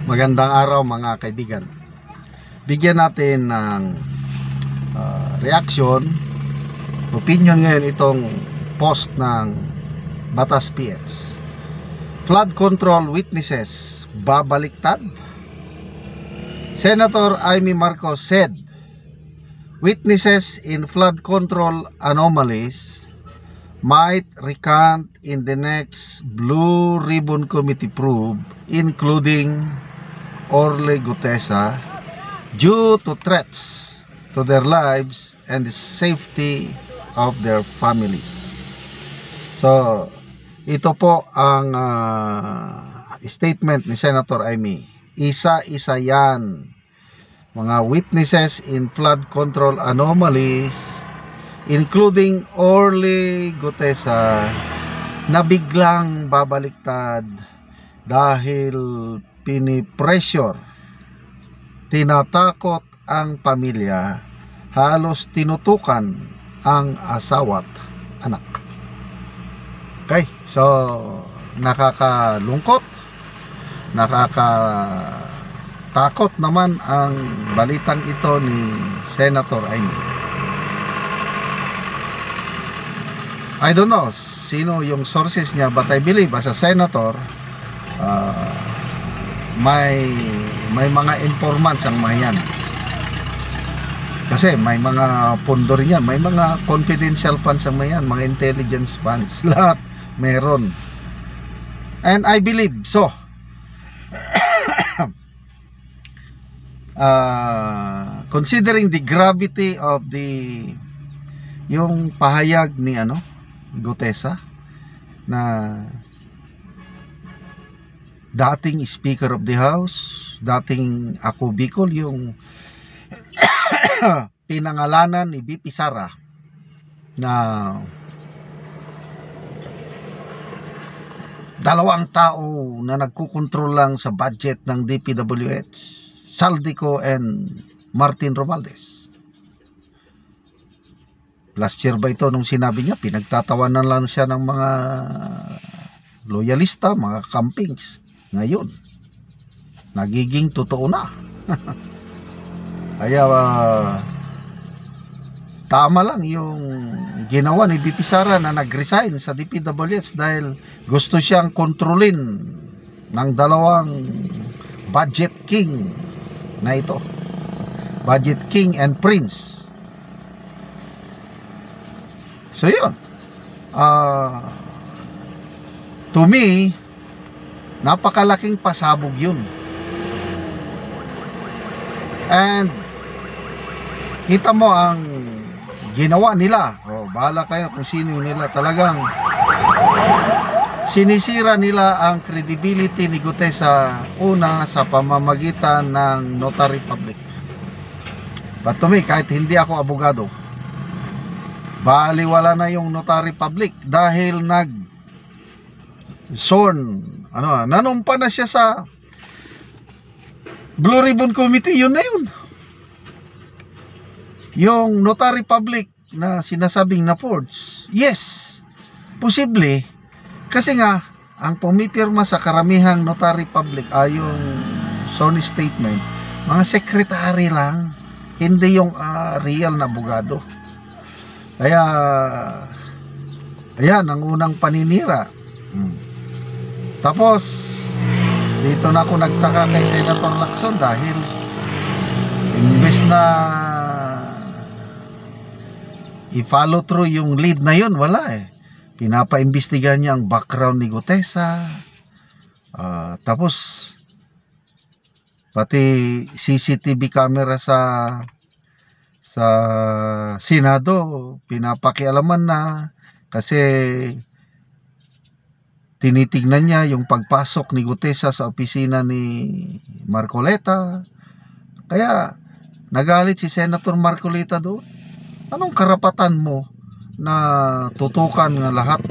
Magandang araw mga kaibigan. Bigyan natin ng reaction, opinion ngayon itong post ng Batas PH. Flood control witnesses babaliktad? Senator Amy Marcos said witnesses in flood control anomalies might recant in the next Blue Ribbon Committee probe, including Orly Gutesa, due to threats to their lives and the safety of their families. So, ito po ang statement ni Senator Amy. Isa-isa yan. Mga witnesses in flood control anomalies, including Orly Gutesa, na biglang babaliktad dahil pinipressure, tinatakot ang pamilya, halos tinutukan ang asawa't anak. Okay, so nakakalungkot, nakakatakot naman ang balitang ito ni Senator Amy. I don't know sino yung sources niya, but I believe as a senator, may mga informants ang mga yan. Kasi may mga pondo rin yan, may mga confidential funds ang mga yan, mga intelligence funds, lahat meron. And I believe so. Considering the gravity of yung pahayag ni Gutesa, na dating Speaker of the House, dating Ako Bicol, yung pinangalanan ni BP Sara na dalawang tao na nagkukontrol lang sa budget ng DPWH, Saldico and Martin Romualdez. Last year ba ito nung sinabi niya, pinagtatawanan lang siya ng mga loyalista, mga campings. Ngayon, nagiging totoo na. Kaya tama lang yung ginawa ni BP Sara na nag-resign sa DPWH dahil gusto siyang kontrolin ng dalawang budget king na ito. Budget king and prince. So yun. To me, napakalaking pasabog yun. And kita mo ang ginawa nila. Bahala kayo kung sino nila. Talagang sinisira nila ang credibility ni Gutesa, una sa pamamagitan ng notary public. But to me, kahit hindi ako abogado, baliwala na yung notary public dahil nanumpa na siya sa Blue Ribbon Committee. Yun na yun. Yung notary public na sinasabing na forge, yes, posible, kasi nga ang pumipirma sa karamihang notary public ay yung sworn statement, mga secretary lang, hindi yung real na abogado. Kaya ayan ang unang paninira. Tapos dito na ako nagtaka kay Senator Lacson dahil imbes na i-follow through yung lead na yun, wala eh. Pinapaimbestigahan niya ang background ni Gutesa. Tapos pati CCTV camera sa Senado pinapakialaman na, kasi tinitignan niya yung pagpasok ni Gutesa sa opisina ni Marcoleta. Kaya nagalit si Senator Marcoleta doon. Anong karapatan mo na tutukan nga lahat,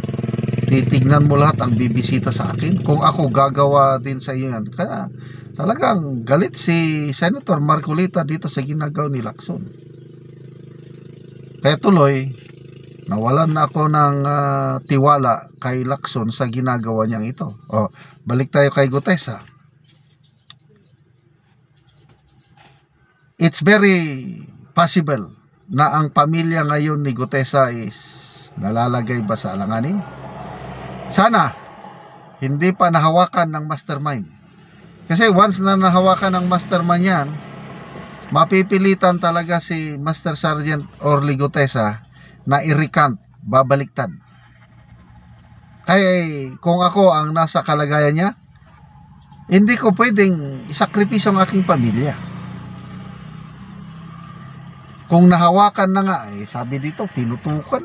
titignan mo lahat ang bibisita sa akin? Kung ako gagawa din sa iyo yan. Kaya talagang galit si Senator Marcoleta dito sa ginagawa ni Lacson. Kaya tuloy, nawalan na ako ng tiwala kay Lacson sa ginagawa niyang ito. Balik tayo kay Gutesa. it's very possible na ang pamilya ngayon ni Gutesa is nalalagay ba sa alanganin? Sana hindi pa nahawakan ng mastermind. Kasi once na nahawakan ng mastermind yan, mapipilitan talaga si Master Sergeant Orly Gutesa na i-recant, babaliktad. Kaya kung ako ang nasa kalagayan niya, hindi ko pwedeng isakripisyo ang aking pamilya. Kung nahawakan na nga, sabi dito, tinutukan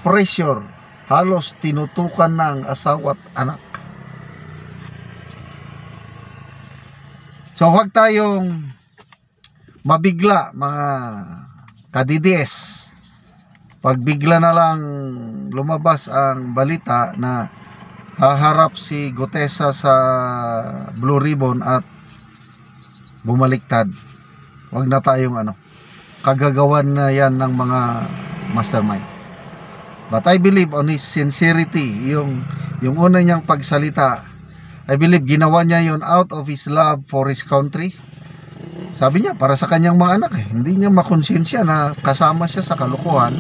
Pressure, halos tinutukan na ang asawa at anak. So huwag tayong mabigla mga ka-DDS. Pag bigla na lang lumabas ang balita na haharap si Gutesa sa Blue Ribbon at bumaliktad, huwag na tayong kagagawan na yan ng mga mastermind. But I believe on his sincerity, yung una niyang pagsalita, I believe ginawa niya yon out of his love for his country. Sabi niya, para sa kanyang mga anak hindi niya makonsensya na kasama siya sa kalokohan.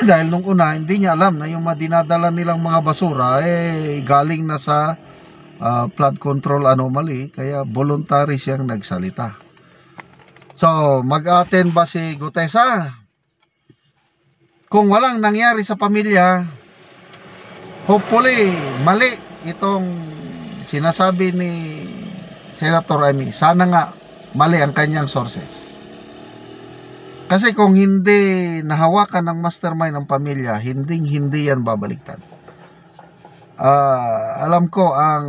Dahil nung una, hindi niya alam na yung madinadala nilang mga basura, galing na sa flood control anomaly, kaya voluntary siyang nagsalita. So, mag-attend ba si Gutesa? Kung walang nangyari sa pamilya, hopefully, mali itong sinasabi ni Senator Amy. Sana nga mali ang kanyang sources. Kasi kung hindi nahawakan ng mastermind ng pamilya, hindi yan babaliktad. Alam ko ang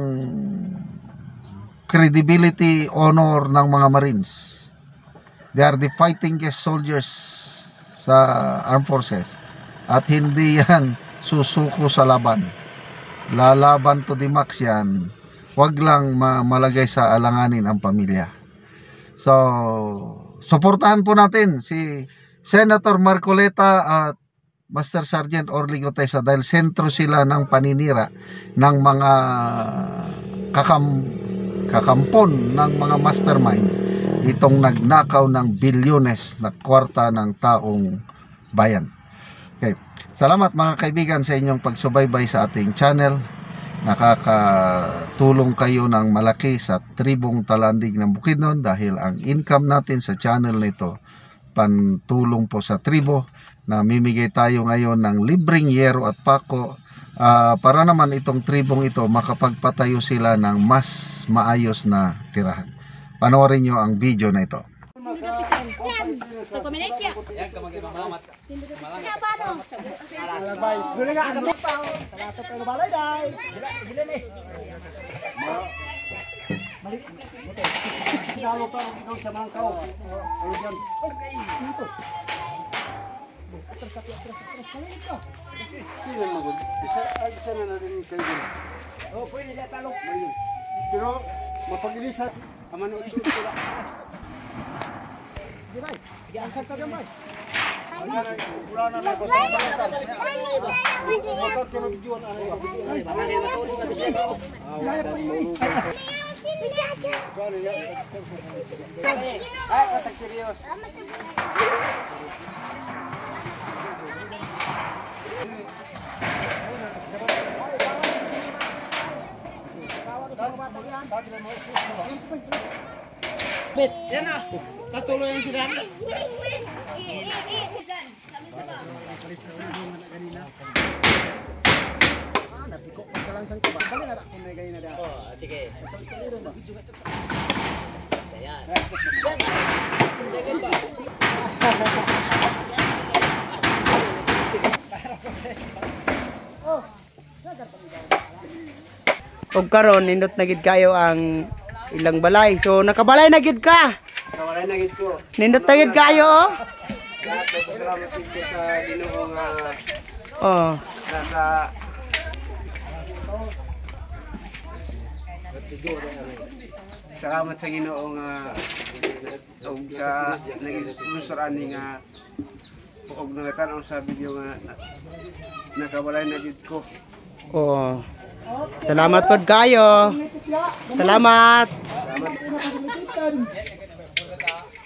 credibility, honor ng mga Marines. They are the fighting soldiers sa armed forces. At hindi yan susuko sa laban. Lalaban to the max yan. Huwag lang malagay sa alanganin ang pamilya. So, suportahan po natin si Senator Marcoleta at Master Sergeant Orly Gutesa dahil sentro sila ng paninira ng mga kakampon ng mga mastermind itong nagnakaw ng bilyones na kwarta ng taong bayan. Okay. Salamat mga kaibigan sa inyong pagsubaybay sa ating channel. Nakakatulong kayo ng malaki sa tribong Talandig ng Bukidnon dahil ang income natin sa channel nito pantulong po sa tribo. Namimigay tayo ngayon ng libreng yero at pako para naman itong tribong ito makapagpatayo sila ng mas maayos na tirahan. Panoorin nyo ang video na ito. Pero mapag-ilisat amano ito sila. Di ba? Diyan ka gamay. Wala na ko. Bakit ka nagjuan ano ba? Ay, katak serius. Bet, yan na. Patuloy yung sirami. Napiko ko sa langsang ko ba? Bali na kung may ganyan na dahil. Oh, sige. Ayan. Og karon nindot na gid kayo ang ilang balay. So nakabalay na gid ka. Kawalan na gid ko. Nindot na gid kayo. Lahat ay pasalamat ko sa Ginoo nga Oh. nasa salamat sa Ginoo nga og sa nag-sponsor ani nga og nagatan sa video nga nakabalay na gid ko. Oh. Salamat pod kayo. Salamat. sa